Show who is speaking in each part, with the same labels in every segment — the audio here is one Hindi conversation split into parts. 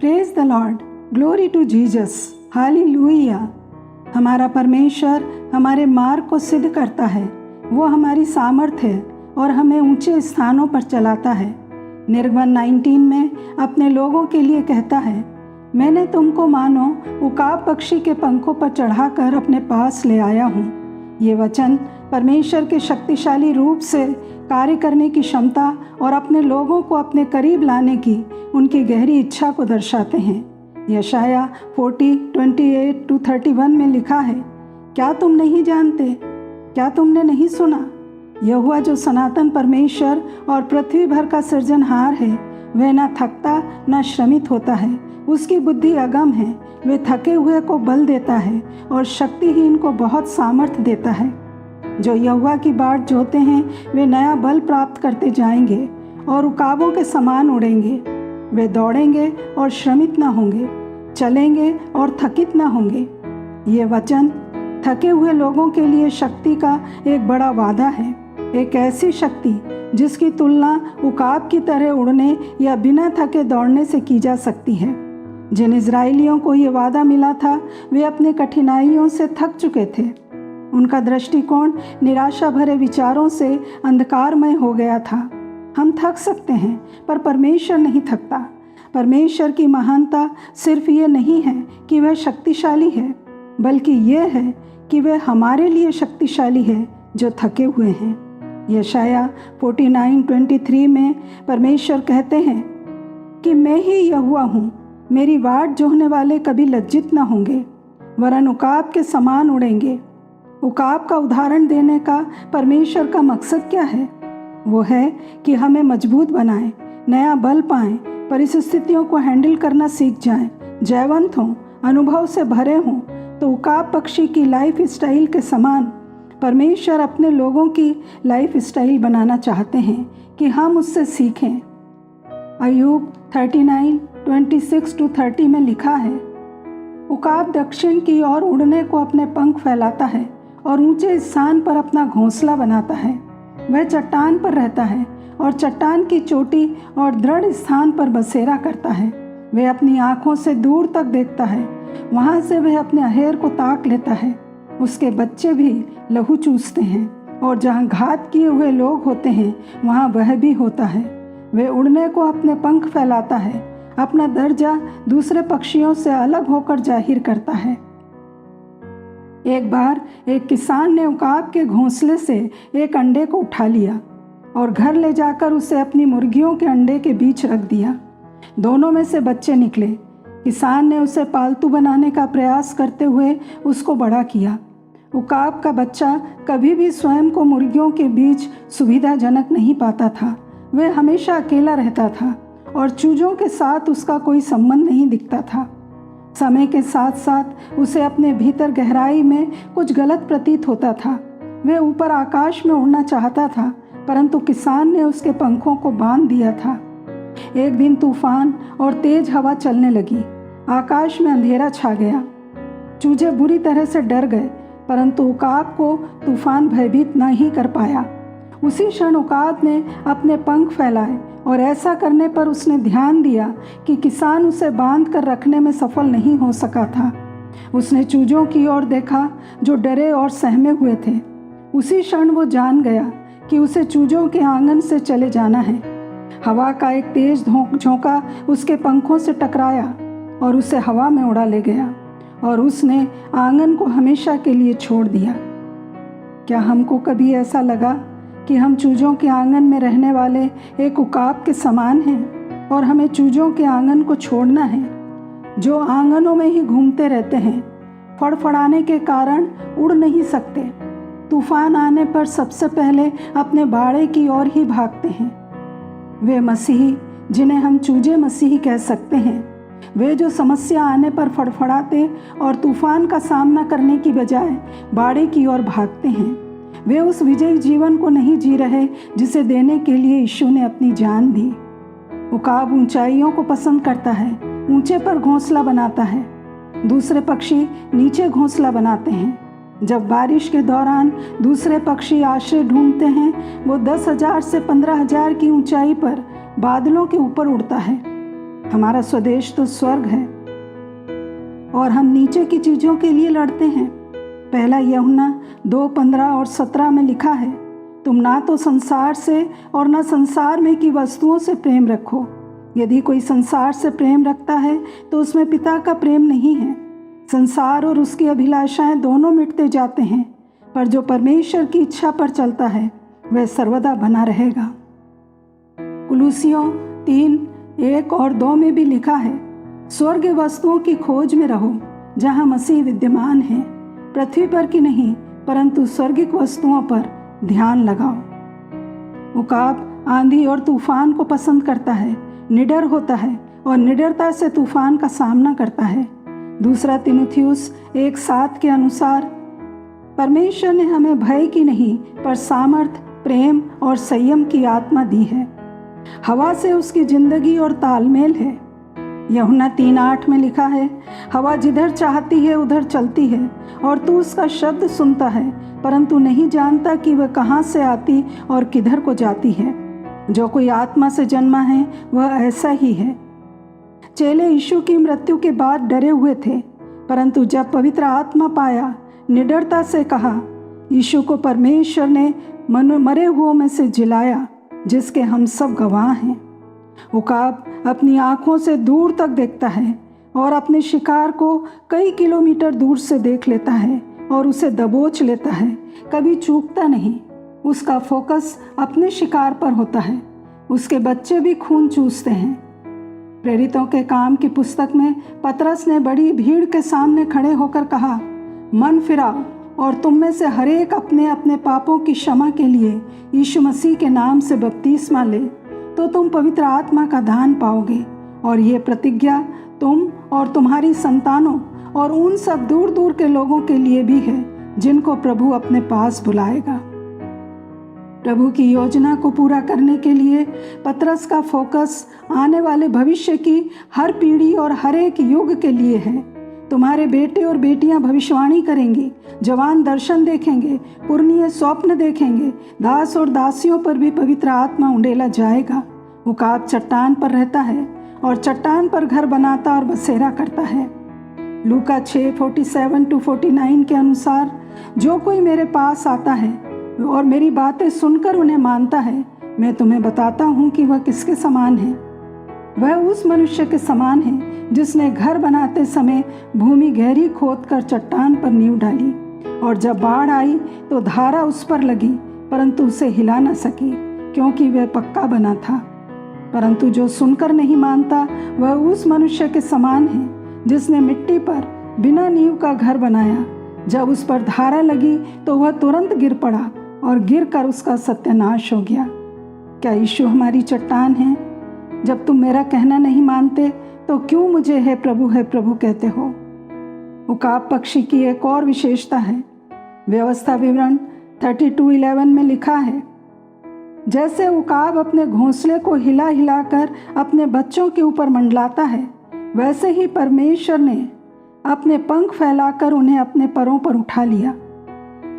Speaker 1: Praise the lord, glory to Jesus, hallelujah. हमारा परमेश्वर हमारे मार्ग को सिद्ध करता है। वो हमारी सामर्थ्य है और हमें ऊंचे स्थानों पर चलाता है। निर्गमन 19 में अपने लोगों के लिए कहता है, मैंने तुमको मानो उकाब पक्षी के पंखों पर चढ़ाकर अपने पास ले आया हूँ। ये वचन परमेश्वर के शक्तिशाली रूप से कार्य करने की क्षमता और अपने लोगों को अपने करीब लाने की उनकी गहरी इच्छा को दर्शाते हैं। यशाया 40:28-31 में लिखा है, क्या तुम नहीं जानते? क्या तुमने नहीं सुना? यहोवा जो सनातन परमेश्वर और पृथ्वी भर का सृजनहार है, वह न थकता न श्रमित होता है। उसकी बुद्धि अगम है। वे थके हुए को बल देता है और शक्तिहीन को बहुत सामर्थ्य देता है। जो यहोवा की बाट जोहते हैं वे नया बल प्राप्त करते जाएंगे और उकाबों के समान उड़ेंगे। वे दौड़ेंगे और श्रमित न होंगे, चलेंगे और थकित न होंगे। ये वचन थके हुए लोगों के लिए शक्ति का एक बड़ा वादा है। एक ऐसी शक्ति जिसकी तुलना उकाब की तरह उड़ने या बिना थके दौड़ने से की जा सकती है। जिन इजराइलियों को ये वादा मिला था, वे अपने कठिनाइयों से थक चुके थे। उनका दृष्टिकोण निराशा भरे विचारों से अंधकारमय हो गया था। हम थक सकते हैं, पर परमेश्वर नहीं थकता। परमेश्वर की महानता सिर्फ ये नहीं है कि वह शक्तिशाली है, बल्कि ये है कि वह हमारे लिए शक्तिशाली है जो थके हुए हैं। यशाया 49:23 में परमेश्वर कहते हैं कि मैं ही यहोवा हूँ, मेरी वाट जोहने वाले कभी लज्जित न होंगे, वरन उकाब के समान उड़ेंगे। उकाब का उदाहरण देने का परमेश्वर का मकसद क्या है? वो है कि हमें मजबूत बनाएं, नया बल पाएं, परिस्थितियों को हैंडल करना सीख जाएं, जयवंत हों, अनुभव से भरे हों। तो उकाब पक्षी की लाइफ स्टाइल के समान परमेश्वर अपने लोगों की लाइफ स्टाइल बनाना चाहते हैं कि हम उससे सीखें। अय्यूब 39:26-30 में लिखा है, उकाब दक्षिण की ओर उड़ने को अपने पंख फैलाता है और ऊंचे स्थान पर अपना घोंसला बनाता है। वह चट्टान पर रहता है और चट्टान की चोटी और दृढ़ स्थान पर बसेरा करता है। वह अपनी आँखों से दूर तक देखता है, वहाँ से वह अपने अहेर को ताक लेता है। उसके बच्चे भी लहू चूसते हैं और जहाँ घात किए हुए लोग होते हैं वहाँ वह भी होता है। वह उड़ने को अपने पंख फैलाता है, अपना दर्जा दूसरे पक्षियों से अलग होकर जाहिर करता है। एक बार एक किसान ने उकाब के घोंसले से एक अंडे को उठा लिया और घर ले जाकर उसे अपनी मुर्गियों के अंडे के बीच रख दिया। दोनों में से बच्चे निकले। किसान ने उसे पालतू बनाने का प्रयास करते हुए उसको बड़ा किया। उकाब का बच्चा कभी भी स्वयं को मुर्गियों के बीच सुविधाजनक नहीं पाता था। वह हमेशा अकेला रहता था और चूजों के साथ उसका कोई संबंध नहीं दिखता था। समय के साथ साथ उसे अपने भीतर गहराई में कुछ गलत प्रतीत होता था। वह ऊपर आकाश में उड़ना चाहता था, परंतु किसान ने उसके पंखों को बांध दिया था। एक दिन तूफान और तेज हवा चलने लगी। आकाश में अंधेरा छा गया। चूजे बुरी तरह से डर गए, परंतु उकाब को तूफान भयभीत न ही कर पाया। उसी क्षण उकाब ने अपने पंख फैलाए और ऐसा करने पर उसने ध्यान दिया कि किसान उसे बांध कर रखने में सफल नहीं हो सका था। उसने चूजों की ओर देखा जो डरे और सहमे हुए थे। उसी क्षण वो जान गया कि उसे चूजों के आंगन से चले जाना है। हवा का एक तेज झोंका उसके पंखों से टकराया और उसे हवा में उड़ा ले गया और उसने आंगन को हमेशा के लिए छोड़ दिया। क्या हमको कभी ऐसा लगा कि हम चूजों के आंगन में रहने वाले एक उकाब के समान हैं और हमें चूजों के आंगन को छोड़ना है, जो आंगनों में ही घूमते रहते हैं, फड़फड़ाने के कारण उड़ नहीं सकते, तूफान आने पर सबसे पहले अपने बाड़े की ओर ही भागते हैं। वे मसीही, जिन्हें हम चूजे मसीही कह सकते हैं, वे जो समस्या आने पर फड़फड़ाते और तूफान का सामना करने की बजाय बाड़े की ओर भागते हैं। वे उस विजयी जीवन को नहीं जी रहे जिसे देने के लिए यीशु ने अपनी जान दी। उकाब ऊंचाइयों को पसंद करता है, ऊंचे पर घोंसला बनाता है। दूसरे पक्षी नीचे घोंसला बनाते हैं। जब बारिश के दौरान दूसरे पक्षी आश्रय ढूंढते हैं, वो 10,000 से 15,000 की ऊंचाई पर बादलों के ऊपर उड़ता है। हमारा स्वदेश तो स्वर्ग है और हम नीचे की चीज़ों के लिए लड़ते हैं। पहला यूहन्ना 2:15 और 17 में लिखा है, तुम ना तो संसार से और न संसार में की वस्तुओं से प्रेम रखो। यदि कोई संसार से प्रेम रखता है तो उसमें पिता का प्रेम नहीं है। संसार और उसकी अभिलाषाएं दोनों मिटते जाते हैं, पर जो परमेश्वर की इच्छा पर चलता है वह सर्वदा बना रहेगा। कुलुसियों 3:1 और 2 में भी लिखा है, स्वर्ग वस्तुओं की खोज में रहो जहाँ मसीह विद्यमान है। पृथ्वी पर की नहीं परंतु स्वर्गिक वस्तुओं पर ध्यान लगाओ। उकाब आंधी और तूफान को पसंद करता है, निडर होता है और निडरता से तूफान का सामना करता है। दूसरा तीमुथियुस 1:7 के अनुसार परमेश्वर ने हमें भय की नहीं पर सामर्थ, प्रेम और संयम की आत्मा दी है। हवा से उसकी जिंदगी और तालमेल है। यूहन्ना 3:8 में लिखा है, हवा जिधर चाहती है उधर चलती है और तू उसका शब्द सुनता है परंतु नहीं जानता कि वह कहाँ से आती और किधर को जाती है। जो कोई आत्मा से जन्मा है वह ऐसा ही है। चेले यीशु की मृत्यु के बाद डरे हुए थे, परंतु जब पवित्र आत्मा पाया निडरता से कहा, यीशु को परमेश्वर ने मरे हुओं में से जिलाया, जिसके हम सब गवाह हैं। उकाब अपनी आँखों से दूर तक देखता है और अपने शिकार को कई किलोमीटर दूर से देख लेता है और उसे दबोच लेता है, कभी चूकता नहीं। उसका फोकस अपने शिकार पर होता है। उसके बच्चे भी खून चूसते हैं। प्रेरितों के काम की पुस्तक में पतरस ने बड़ी भीड़ के सामने खड़े होकर कहा, मन फिराओ और तुम में से हर एक अपने अपने पापों की क्षमा के लिए यीशु मसीह के नाम से बपतिस्मा ले, तो तुम पवित्र आत्मा का दान पाओगे। और ये प्रतिज्ञा तुम और तुम्हारी संतानों और उन सब दूर दूर के लोगों के लिए भी है जिनको प्रभु अपने पास बुलाएगा। प्रभु की योजना को पूरा करने के लिए पतरस का फोकस आने वाले भविष्य की हर पीढ़ी और हर एक युग के लिए है। तुम्हारे बेटे और बेटियां भविष्यवाणी करेंगे, जवान दर्शन देखेंगे, पुरनिये स्वप्न देखेंगे, दास और दासियों पर भी पवित्र आत्मा उंडेला जाएगा। उकाब चट्टान पर रहता है और चट्टान पर घर बनाता और बसेरा करता है। लूका 6:47-49 के अनुसार, जो कोई मेरे पास आता है और मेरी बातें सुनकर उन्हें मानता है, मैं तुम्हें बताता हूँ कि वह किसके समान है। वह उस मनुष्य के समान है जिसने घर बनाते समय भूमि गहरी खोदकर चट्टान पर नींव डाली, और जब बाढ़ आई तो धारा उस पर लगी, परंतु उसे हिला न सकी, क्योंकि वह पक्का बना था। परंतु जो सुनकर नहीं मानता वह उस मनुष्य के समान है जिसने मिट्टी पर बिना नींव का घर बनाया। जब उस पर धारा लगी तो वह तुरंत गिर पड़ा और गिरकर उसका सत्यानाश हो गया। क्या यीशु हमारी चट्टान है? जब तुम मेरा कहना नहीं मानते तो क्यों मुझे है प्रभु कहते हो? उकाब पक्षी की एक और विशेषता है। व्यवस्था विवरण 32:11 में लिखा है, जैसे उकाब अपने घोंसले को हिला हिलाकर अपने बच्चों के ऊपर मंडलाता है, वैसे ही परमेश्वर ने अपने पंख फैलाकर उन्हें अपने परों पर उठा लिया।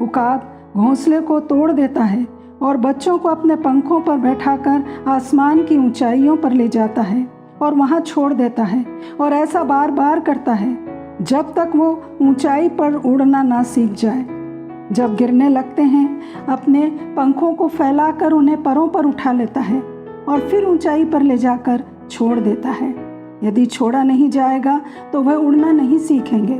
Speaker 1: उकाब घोंसले को तोड़ देता है और बच्चों को अपने पंखों पर बैठाकर आसमान की ऊंचाइयों पर ले जाता है और वहां छोड़ देता है, और ऐसा बार बार करता है जब तक वो ऊंचाई पर उड़ना ना सीख जाए। जब गिरने लगते हैं अपने पंखों को फैलाकर उन्हें परों पर उठा लेता है और फिर ऊंचाई पर ले जाकर छोड़ देता है। यदि छोड़ा नहीं जाएगा तो वह उड़ना नहीं सीखेंगे।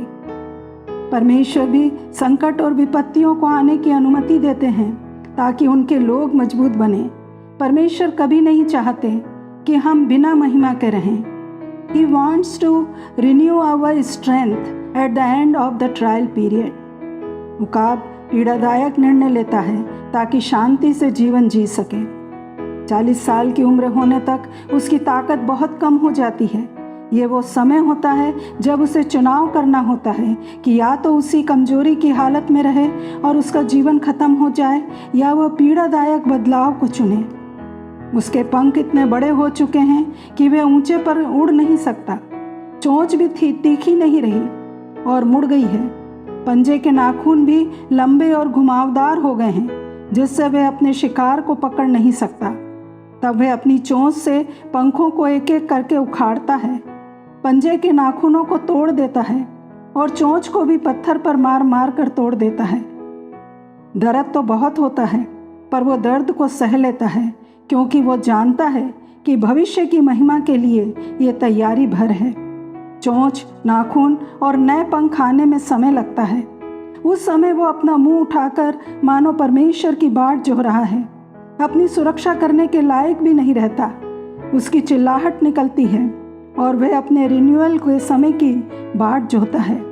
Speaker 1: परमेश्वर भी संकट और विपत्तियों को आने की अनुमति देते हैं ताकि उनके लोग मजबूत बने। परमेश्वर कभी नहीं चाहते कि हम बिना महिमा के रहें। He wants to renew our strength at the end of the trial period. उकाब पीड़ादायक निर्णय लेता है ताकि शांति से जीवन जी सके। 40 साल की उम्र होने तक उसकी ताकत बहुत कम हो जाती है। ये वो समय होता है जब उसे चुनाव करना होता है कि या तो उसी कमजोरी की हालत में रहे और उसका जीवन खत्म हो जाए, या वह पीड़ादायक बदलाव को चुने। उसके पंख इतने बड़े हो चुके हैं कि वह ऊंचे पर उड़ नहीं सकता। चोंच भी तीखी नहीं रही और मुड़ गई है। पंजे के नाखून भी लंबे और घुमावदार हो गए हैं, जिससे वह अपने शिकार को पकड़ नहीं सकता। तब वह अपनी चोंच से पंखों को एक एक करके उखाड़ता है, पंजे के नाखूनों को तोड़ देता है और चोंच को भी पत्थर पर मार मार कर तोड़ देता है। दर्द तो बहुत होता है, पर वो दर्द को सह लेता है, क्योंकि वो जानता है कि भविष्य की महिमा के लिए ये तैयारी भर है। चोंच, नाखून और नए पंख आने में समय लगता है। उस समय वो अपना मुंह उठाकर मानो परमेश्वर की बाट जोह रहा है, अपनी सुरक्षा करने के लायक भी नहीं रहता। उसकी चिल्लाहट निकलती है और वह अपने रिन्यूअल के समय की बाट जोहता है।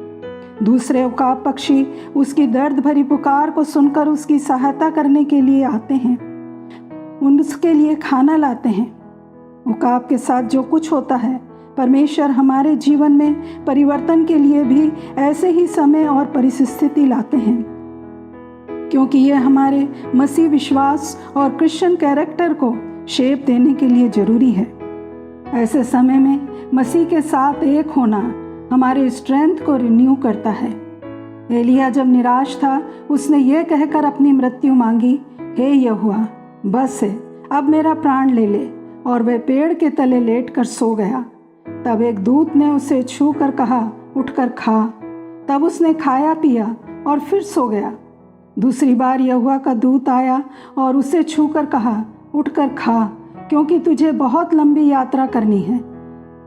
Speaker 1: दूसरे उकाब पक्षी उसकी दर्द भरी पुकार को सुनकर उसकी सहायता करने के लिए आते हैं, उसके लिए खाना लाते हैं। उकाब के साथ जो कुछ होता है, परमेश्वर हमारे जीवन में परिवर्तन के लिए भी ऐसे ही समय और परिस्थिति लाते हैं, क्योंकि यह हमारे मसीह विश्वास और क्रिश्चियन कैरेक्टर को शेप देने के लिए जरूरी है। ऐसे समय में मसीह के साथ एक होना हमारे स्ट्रेंथ को रिन्यू करता है। एलिया जब निराश था, उसने यह कहकर अपनी मृत्यु मांगी, हे यहोवा, बस है, अब मेरा प्राण ले ले। और वह पेड़ के तले लेटकर सो गया। तब एक दूत ने उसे छू कर कहा, उठकर खा। तब उसने खाया पिया और फिर सो गया। दूसरी बार यहोवा का दूत आया और उसे छू कर कहा, उठकर खा, क्योंकि तुझे बहुत लंबी यात्रा करनी है।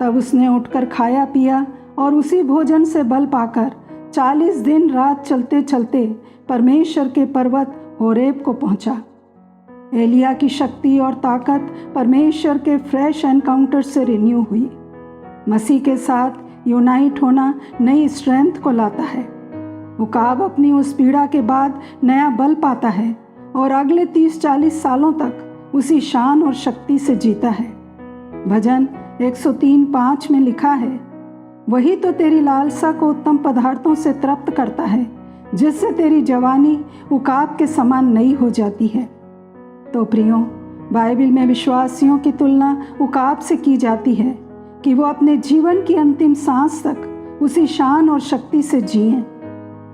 Speaker 1: तब उसने उठकर खाया पिया और उसी भोजन से बल पाकर 40 दिन रात चलते चलते परमेश्वर के पर्वत होरेब को पहुंचा। एलिया की शक्ति और ताकत परमेश्वर के फ्रेश एनकाउंटर से रिन्यू हुई। मसीह के साथ यूनाइट होना नई स्ट्रेंथ को लाता है। उकाब अपनी उस पीड़ा के बाद नया बल पाता है और अगले 30-40 सालों तक उसी शान और शक्ति से जीता है। भजन 103:5 में लिखा है, वही तो तेरी लालसा को उत्तम पदार्थों से तृप्त करता है, जिससे तेरी जवानी उकाब के समान नई हो जाती है। तो प्रियो, बाइबल में विश्वासियों की तुलना उकाब से की जाती है कि वो अपने जीवन की अंतिम सांस तक उसी शान और शक्ति से जिएं।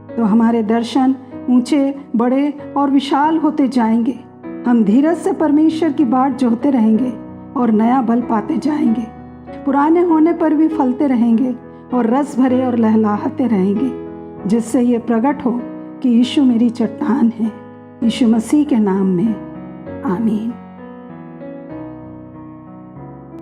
Speaker 1: तो हमारे दर्शन ऊंचे, बड़े और विशाल होते जाएंगे। हम धीरज से परमेश्वर की बाट जोहते रहेंगे और नया बल पाते जाएंगे। पुराने होने पर भी फलते रहेंगे और रस भरे और लहलाते रहेंगे, जिससे ये प्रकट हो कि यीशु मेरी चट्टान है। यीशु मसीह के नाम में आमीन।